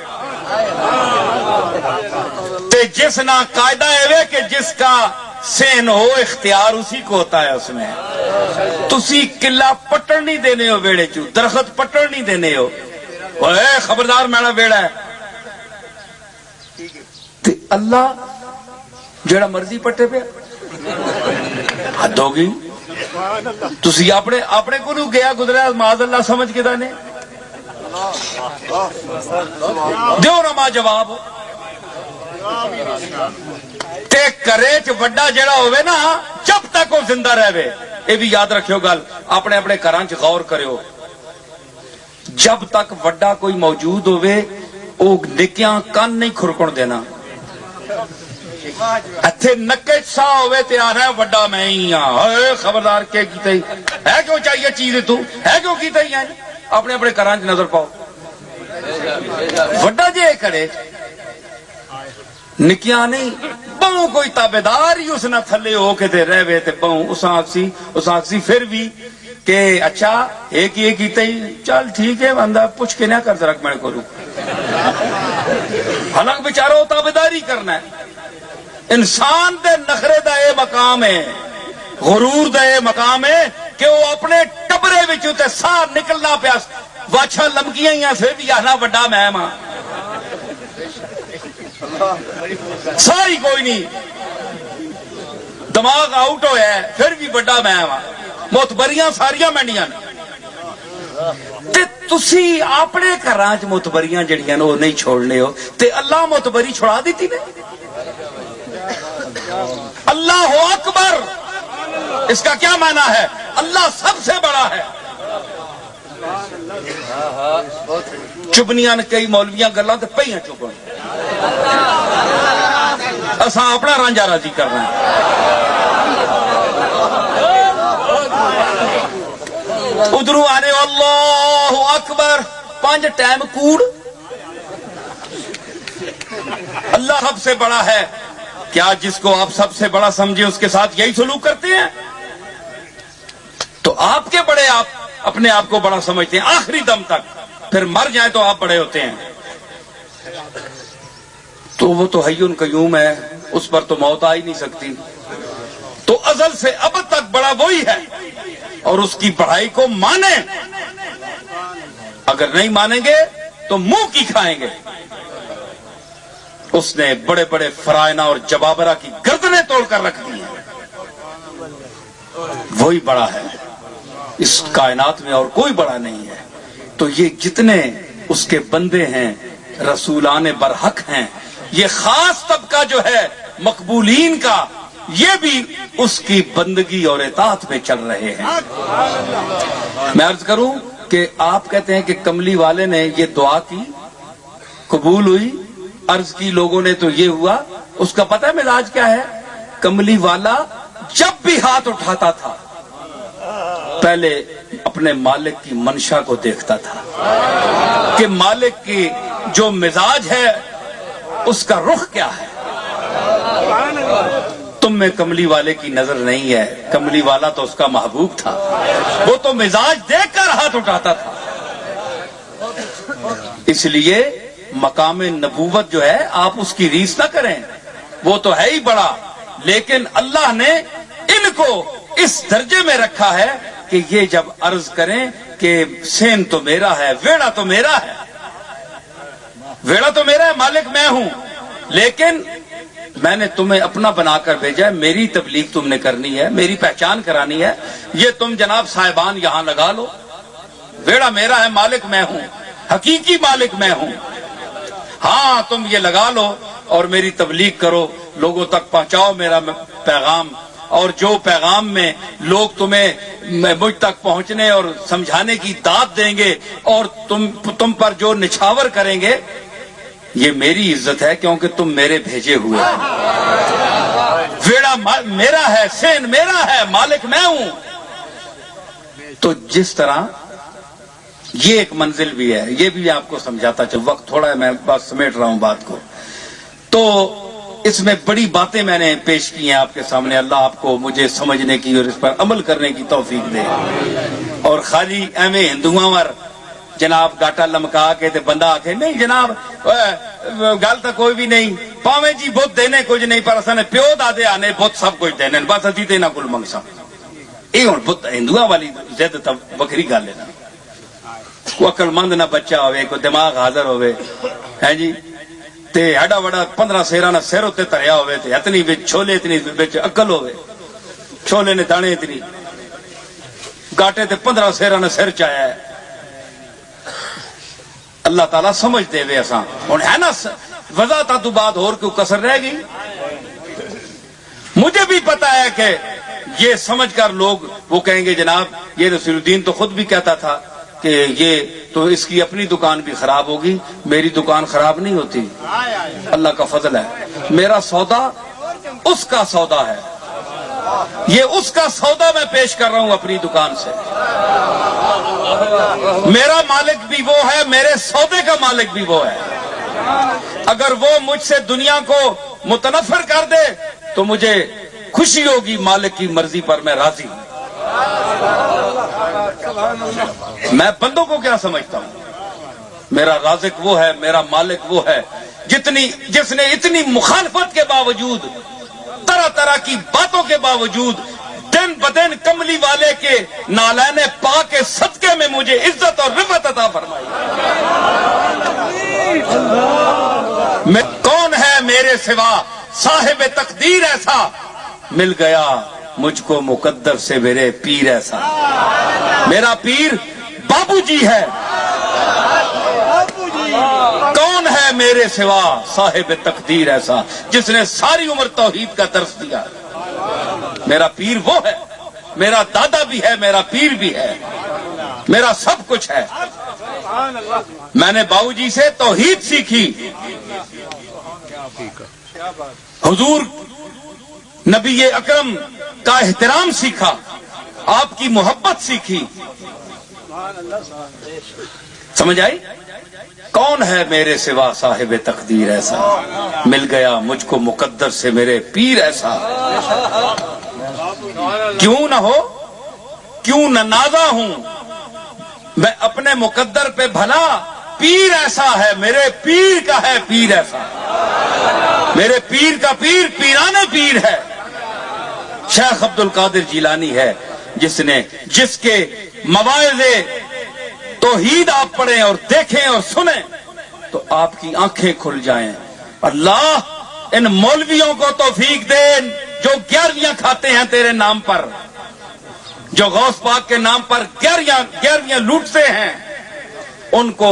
تے جس نہ قاعدہ ہے کہ جس کا سین ہو اختیار اسی کو ہوتا ہے. اس میں تسی قلعہ پٹن نہیں دینے ہو ویڑے چو, درخت پٹن نہیں دینے ہو. اے خبردار میرا ویڑا ہے. تے اللہ جڑا مرضی پٹے پہ حد ہو گئی. تسی اپنے کو نو گیا گزرا معاذ اللہ سمجھ کے دانے دیو نا جواب. تے کرے چ وڈا جڑا ہوئے نا جب تک وہ زندہ رہے, یہ بھی یاد رکھیو گل, اپنے اپنے گھراں چ غور کریو. جب تک وڈا کوئی موجود ہوئے وہ نکیاں کان نہیں کھرکن دینا. اتھے نکے سا ہوئے تے آنا ہے وڈا میں ہی ہاں. خبردار کیا کیتا ہی ہے, کیوں چاہیے چیز تو ہے, کیوں کیتا ہی ہے. اپنے اپنے گھراں چ نظر پاؤ. وڈا جے کرے نکیاں نہیں بہوں کوئی تابیدار ہی اس نہ تھلے ہو کے دے رہے تے بہوں اس آکسی پھر بھی کہ اچھا ایک یہ کیتا ہی چل ٹھیک ہے بندہ پوچھ کے نہ کر رکھ میں کروں. حالانکہ بیچارہ تابیداری کرنا ہے. انسان دے نخرے دا اے مقام ہے, غرور دا اے مقام ہے کہ وہ اپنے ٹبرے وچوں تے ساہ نکلنا پیا واچھا لمکیاں ہی پھر بھی آنا وڈا میں ماں ساری کوئی نہیں, دماغ آؤٹ ہویا ہے پھر بھی وڈا میں ماں. موتبریاں ساریاں مینڈیاں تے تسی اپنے گھراں چ موتبریاں جڑیاں وہ نہیں چھوڑنے ہو تے اللہ موتبری چھڑا دیتی نے. اللہ اکبر اس کا کیا معنی ہے؟ اللہ سب سے بڑا ہے. چبنیاں نے کئی مولویاں گلاں تے پئیاں چپن اساں اپنا رانجا راضی کر رہے ہیں. ادھرو آنے اللہ اکبر 5 ٹائم کوڑ. اللہ سب سے بڑا ہے. کیا جس کو آپ سب سے بڑا سمجھے اس کے ساتھ یہی سلوک کرتے ہیں؟ تو آپ کے بڑے آپ اپنے آپ کو بڑا سمجھتے ہیں آخری دم تک, پھر مر جائیں تو آپ بڑے ہوتے ہیں. تو وہ تو حی قیوم ہے, اس پر تو موت آ ہی نہیں سکتی. تو ازل سے ابد تک بڑا وہی ہے اور اس کی بڑائی کو مانیں. اگر نہیں مانیں گے تو منہ کی کھائیں گے. اس نے بڑے بڑے فرائنا اور جبابرہ کی گردنیں توڑ کر رکھ دی ہیں. وہی بڑا ہے, اس کائنات میں اور کوئی بڑا نہیں ہے. تو یہ جتنے اس کے بندے ہیں رسولان برحق ہیں, یہ خاص طبقہ جو ہے مقبولین کا, یہ بھی اس کی بندگی اور اطاعت میں چل رہے ہیں. میں عرض کروں کہ آپ کہتے ہیں کہ کملی والے نے یہ دعا کی, قبول ہوئی, عرض کی لوگوں نے تو یہ ہوا. اس کا پتہ ہے مزاج کیا ہے؟ کملی والا جب بھی ہاتھ اٹھاتا تھا پہلے اپنے مالک کی منشا کو دیکھتا تھا کہ مالک کی جو مزاج ہے اس کا رخ کیا ہے. تم میں کملی والے کی نظر نہیں ہے. کملی والا تو اس کا محبوب تھا, وہ تو مزاج دیکھ کر ہاتھ اٹھاتا تھا. اس لیے مقام نبوت جو ہے آپ اس کی ریس نہ کریں, وہ تو ہے ہی بڑا, لیکن اللہ نے ان کو اس درجے میں رکھا ہے کہ یہ جب عرض کریں کہ سین تو میرا ہے, ویڑا تو میرا ہے, ویڑا تو میرا ہے, مالک میں ہوں, لیکن میں نے تمہیں اپنا بنا کر بھیجا ہے. میری تبلیغ تم نے کرنی ہے, میری پہچان کرانی ہے. یہ تم جناب صاحبان یہاں لگا لو, ویڑا میرا ہے, مالک میں ہوں, حقیقی مالک میں ہوں. ہاں تم یہ لگا لو اور میری تبلیغ کرو, لوگوں تک پہنچاؤ میرا پیغام. اور جو پیغام میں لوگ تمہیں مجھ تک پہنچنے اور سمجھانے کی داد دیں گے اور تم پر جو نچھاور کریں گے, یہ میری عزت ہے کیونکہ تم میرے بھیجے ہوئے ہو. ویڑا میرا ہے, سین میرا ہے, مالک میں ہوں. تو جس طرح یہ ایک منزل بھی ہے، یہ بھی آپ کو سمجھاتا چلوں، وقت تھوڑا ہے، میں بس سمیٹ رہا ہوں بات کو. تو اس میں بڑی باتیں میں نے پیش کی ہیں آپ کے سامنے. اللہ آپ کو مجھے سمجھنے کی اور اس پر عمل کرنے کی توفیق دے. اور خالی ایویں ہندوؤں ور جناب گاٹا لمکا کے تے بندہ آکھے نہیں جناب گل تو کوئی بھی نہیں، پاویں جی بت دینے کچھ نہیں پر اساں نے پیو دادے آنے بت سب کچھ دینے، بس اسی تے نہ کل منگساں. یہ ہن بت ہندوؤں والی ضد تو بکری گل ہے نا. کوئی عقل مند نہ بچہ ہوئے، کوئی دماغ حاضر ہوئے ہے جی، تے ہڈا وڈا 15 سیراں نہ سر اتنے تریا ہوئے تے اتنی وچ چھولے اتنی وچ عقل ہوئے، چھولے نے دانے اتنی گاٹے تے 15 سیراں نہ سر چایا ہے. اللہ تعالیٰ سمجھ دے وے اساں ہن ہے نا وضاحت تو بات اور کیوں کسر رہ گئی. مجھے بھی پتا ہے کہ یہ سمجھ کر لوگ وہ کہیں گے جناب یہ رسول الدین تو خود بھی کہتا تھا کہ یہ تو اس کی اپنی دکان بھی خراب ہوگی، میری دکان خراب نہیں ہوتی، اللہ کا فضل ہے. میرا سودا اس کا سودا ہے، یہ اس کا سودا میں پیش کر رہا ہوں اپنی دکان سے. میرا مالک بھی وہ ہے، میرے سودے کا مالک بھی وہ ہے. اگر وہ مجھ سے دنیا کو متنفر کر دے تو مجھے خوشی ہوگی، مالک کی مرضی پر میں راضی ہوں. میں بندوں کو کیا سمجھتا ہوں، میرا رازق وہ ہے، میرا مالک وہ ہے جس نے اتنی مخالفت کے باوجود، طرح طرح کی باتوں کے باوجود دن بدن کملی والے کے نالین پاک کے صدقے میں مجھے عزت اور رفعت عطا فرمائی. میں کون ہے میرے سوا صاحب تقدیر ایسا، مل گیا مجھ کو مقدر سے میرے پیر ایسا. میرا پیر بابو جی ہے. کون ہے میرے سوا صاحب تقدیر ایسا جس نے ساری عمر توحید کا درس دیا. میرا پیر وہ ہے، میرا دادا بھی ہے، میرا پیر بھی ہے، میرا سب کچھ ہے. میں نے باؤ جی سے توحید سیکھی، حضور نبی اکرم کا احترام سیکھا، آپ کی محبت سیکھی. سمجھ آئی؟ کون ہے میرے سوا صاحب تقدیر ایسا، مل گیا مجھ کو مقدر سے میرے پیر ایسا. کیوں نہ ہو، کیوں نہ نازا ہوں میں اپنے مقدر پہ، بھلا پیر ایسا ہے، میرے پیر کا ہے پیر ایسا. میرے پیر کا پیر پیرانے پیر ہے. شیخ عبد القادر جیلانی ہے جس کے مواعظ توحید آپ پڑھیں اور دیکھیں اور سنیں تو آپ کی آنکھیں کھل جائیں. اللہ ان مولویوں کو توفیق دے جو 11ویاں کھاتے ہیں تیرے نام پر، جو غوث پاک کے نام پر 11ویاں لوٹتے ہیں، ان کو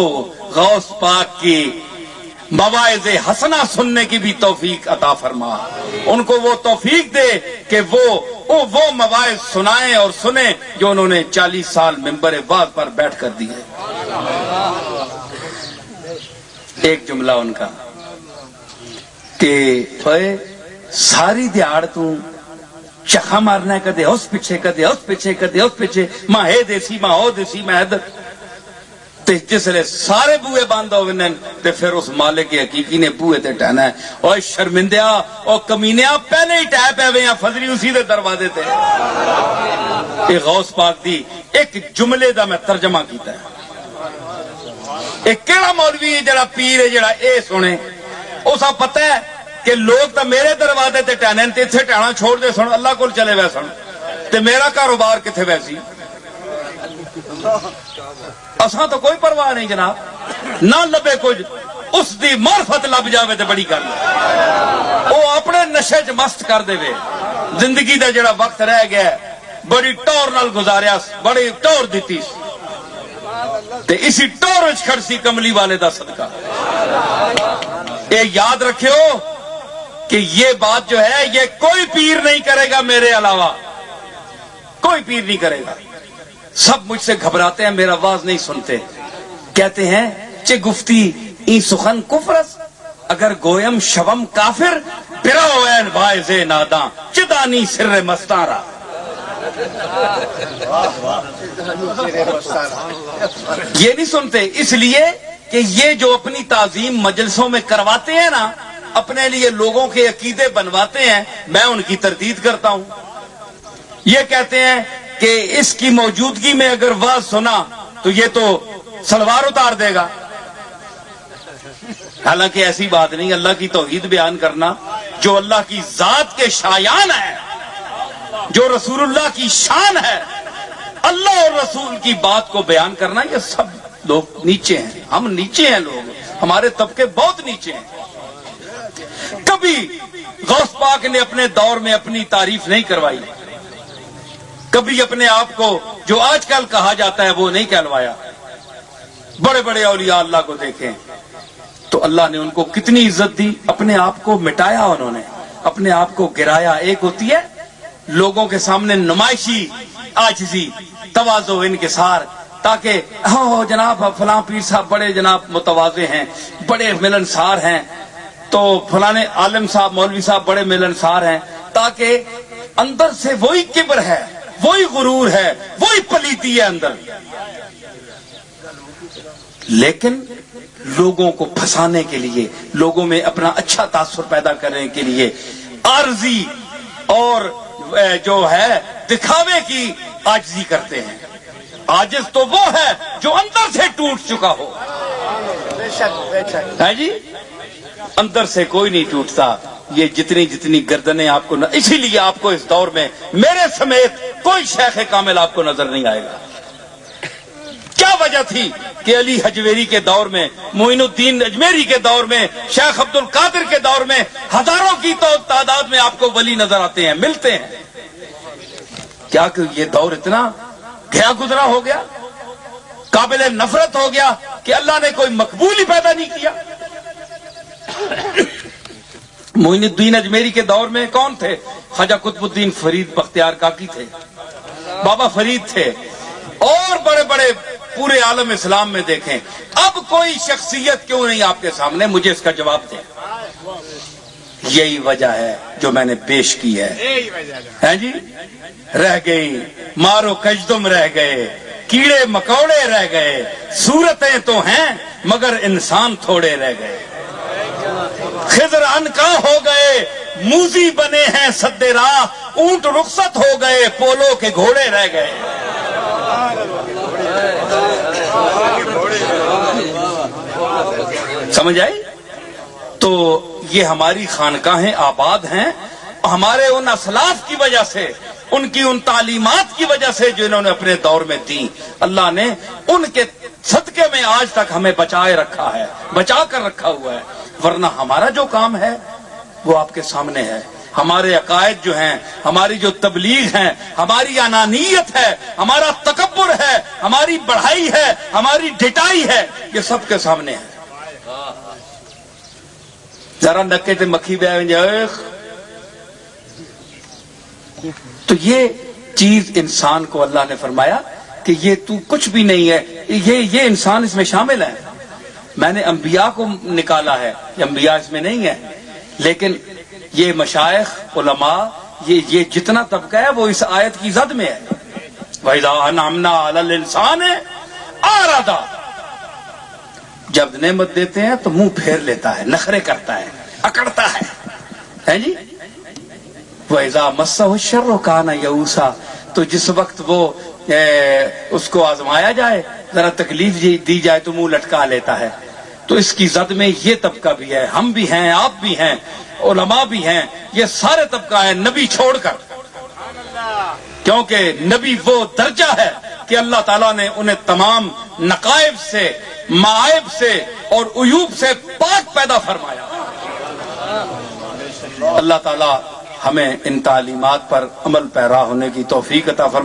غوث پاک کی مواعظ حسنہ سننے کی بھی توفیق عطا فرما. ان کو وہ توفیق دے کہ وہ مواعظ سنائیں اور سنیں جو انہوں نے 40 سال منبر وعظ پر بیٹھ کر دیے. ایک جملہ ان کا کہ ساری دیہڑ تو چکھا مارنا ہے، کدے اس پیچھے کدے اس پیچھے کدے اس پیچھے، ماں ہے دیسی ماں ہو دیسی میں ادھر. جس لئے سارے بوئے باندھ ہوئے تے پھر اس مالک حقیقی نے بوئے تے ٹہنا ہے. اور شرمندیا اور کمینیا پہلے ہی ٹہ پہ ہوئے ہیں فضری اسی دے دروازے تے. یہ غوث پاک دی ایک جملے دا میں ترجمہ کیتا ہے. ایک کیڑا مولوی جڑا پیر ہے جڑا اے سنے اسا پتہ ہے کہ لوگ تا میرے دروازے تے ٹہنے تے اتھے ٹہنا چھوڑ دے سن، اللہ کول چلے وے سن تے میرا کاروبار کتھے ویسی. اساں تو کوئی پرواہ نہیں جناب، نہ لبے کچھ، اس دی معرفت لب جاوے تے بڑی گل. وہ اپنے نشے چ مست کر دے وے، زندگی دا جڑا وقت رہ گیا بڑی ٹور نال گزاریا، بڑی ٹور دیتی تے اسی ٹور وچ کھڑسی کملی والے دا صدقہ. اے یاد رکھیو کہ یہ بات جو ہے یہ کوئی پیر نہیں کرے گا میرے علاوہ، کوئی پیر نہیں کرے گا. سب مجھ سے گھبراتے ہیں، میرا آواز نہیں سنتے، کہتے ہیں چے گفتی این سخن کفرس، اگر گویم شوم کافر، پراوین وائز ناداں چدانی سر مستارا. یہ نہیں سنتے، اس لیے کہ یہ جو اپنی تعظیم مجلسوں میں کرواتے ہیں نا، اپنے لیے لوگوں کے عقیدے بنواتے ہیں، میں ان کی تردید کرتا ہوں۔ یہ کہتے ہیں کہ اس کی موجودگی میں اگر واز سنا تو یہ تو سلوار اتار دے گا۔ حالانکہ ایسی بات نہیں، اللہ کی توحید بیان کرنا جو اللہ کی ذات کے شایان ہے، جو رسول اللہ کی شان ہے، اللہ اور رسول کی بات کو بیان کرنا، یہ سب لوگ نیچے ہیں، ہم نیچے ہیں، لوگ ہمارے طبقے بہت نیچے ہیں۔ کبھی غوث پاک نے اپنے دور میں اپنی تعریف نہیں کروائی، کبھی اپنے آپ کو جو آج کل کہا جاتا ہے وہ نہیں کہلوایا۔ بڑے بڑے اولیاء اللہ کو دیکھیں تو اللہ نے ان کو کتنی عزت دی، اپنے آپ کو مٹایا، انہوں نے اپنے آپ کو گرایا۔ ایک ہوتی ہے لوگوں کے سامنے نمائشی عاجزی، تواضع، انکسار، تاکہ جناب فلاں پیر صاحب بڑے جناب متواضع ہیں، بڑے ملنسار ہیں، تو فلانے عالم صاحب مولوی صاحب بڑے ملنسار ہیں، تاکہ اندر سے وہی کبر ہے، وہی غرور ہے، وہی پلیتی ہے اندر، لیکن لوگوں کو پھنسانے کے لیے، لوگوں میں اپنا اچھا تاثر پیدا کرنے کے لیے عارضی اور جو ہے دکھاوے کی عاجزی کرتے ہیں۔ عاجز تو وہ ہے جو اندر سے ٹوٹ چکا ہو، ہے جی، اندر سے کوئی نہیں ٹوٹتا۔ یہ جتنی گردنیں آپ کو اسی لیے آپ کو اس دور میں میرے سمیت کوئی شیخ کامل آپ کو نظر نہیں آئے گا۔ کیا وجہ تھی کہ علی حجویری کے دور میں، معین الدین اجمیری کے دور میں، شیخ عبد القادر کے دور میں ہزاروں کی تعداد میں آپ کو ولی نظر آتے ہیں، ملتے ہیں؟ کیا کہ یہ دور اتنا گیا گزرا ہو گیا، قابل نفرت ہو گیا کہ اللہ نے کوئی مقبول ہی پیدا نہیں کیا۔ معین الدین اجمیری کے دور میں کون تھے؟ خواجہ قطب الدین فرید بختیار کاکی تھے، بابا فرید تھے، اور بڑے بڑے پورے عالم اسلام میں دیکھیں۔ اب کوئی شخصیت کیوں نہیں آپ کے سامنے؟ مجھے اس کا جواب دیں۔ یہی وجہ ہے جو میں نے پیش کی ہے جی، رہ گئی مارو کجدم، رہ گئے کیڑے مکوڑے، رہ گئے صورتیں تو ہیں مگر انسان تھوڑے رہ گئے۔ خضر عنقا ہو گئے موزی بنے ہیں سد راہ، اونٹ رخصت ہو گئے پولو کے گھوڑے رہ گئے۔ سمجھ آئی؟ تو یہ ہماری خانقاہیں آباد ہیں ہمارے ان اسلاف کی وجہ سے، ان کی ان تعلیمات کی وجہ سے جو انہوں نے اپنے دور میں دیں۔ اللہ نے ان کے صدقے میں آج تک ہمیں بچائے رکھا ہے، بچا کر رکھا ہوا ہے، ورنہ ہمارا جو کام ہے وہ آپ کے سامنے ہے۔ ہمارے عقائد جو ہیں، ہماری جو تبلیغ ہے، ہماری انانیت ہے، ہمارا تکبر ہے، ہماری بڑھائی ہے، ہماری ڈٹائی ہے، یہ سب کے سامنے ہے۔ ذرا نکے تے مکھی بہ جائے تو یہ چیز انسان کو اللہ نے فرمایا کہ یہ تو کچھ بھی نہیں ہے، یہ انسان اس میں شامل ہے۔ میں نے انبیاء کو نکالا ہے، انبیاء اس میں نہیں ہے، لیکن یہ مشائخ علماء یہ جتنا طبقہ ہے وہ اس آیت کی زد میں ہے۔ وَإِذَا أَنْعَمْنَا عَلَى الْإِنسَانِ أَعْرَضَ، جب نعمت دیتے ہیں تو منہ پھیر لیتا ہے، نخرے کرتا ہے، اکڑتا ہے جی۔ وَإِذَا مَسَّهُ الشَّرُّ كَانَ يَئُوسًا، تو جس وقت وہ اس کو آزمایا جائے، ذرا تکلیف دی جائے تو منہ لٹکا لیتا ہے۔ تو اس کی زد میں یہ طبقہ بھی ہے، ہم بھی ہیں، آپ بھی ہیں، علماء بھی ہیں، یہ سارے طبقہ ہیں نبی چھوڑ کر، کیونکہ نبی وہ درجہ ہے کہ اللہ تعالیٰ نے انہیں تمام نقائب سے، معائب سے اور عیوب سے پاک پیدا فرمایا۔ اللہ تعالیٰ ہمیں ان تعلیمات پر عمل پیرا ہونے کی توفیق عطا فرمائے۔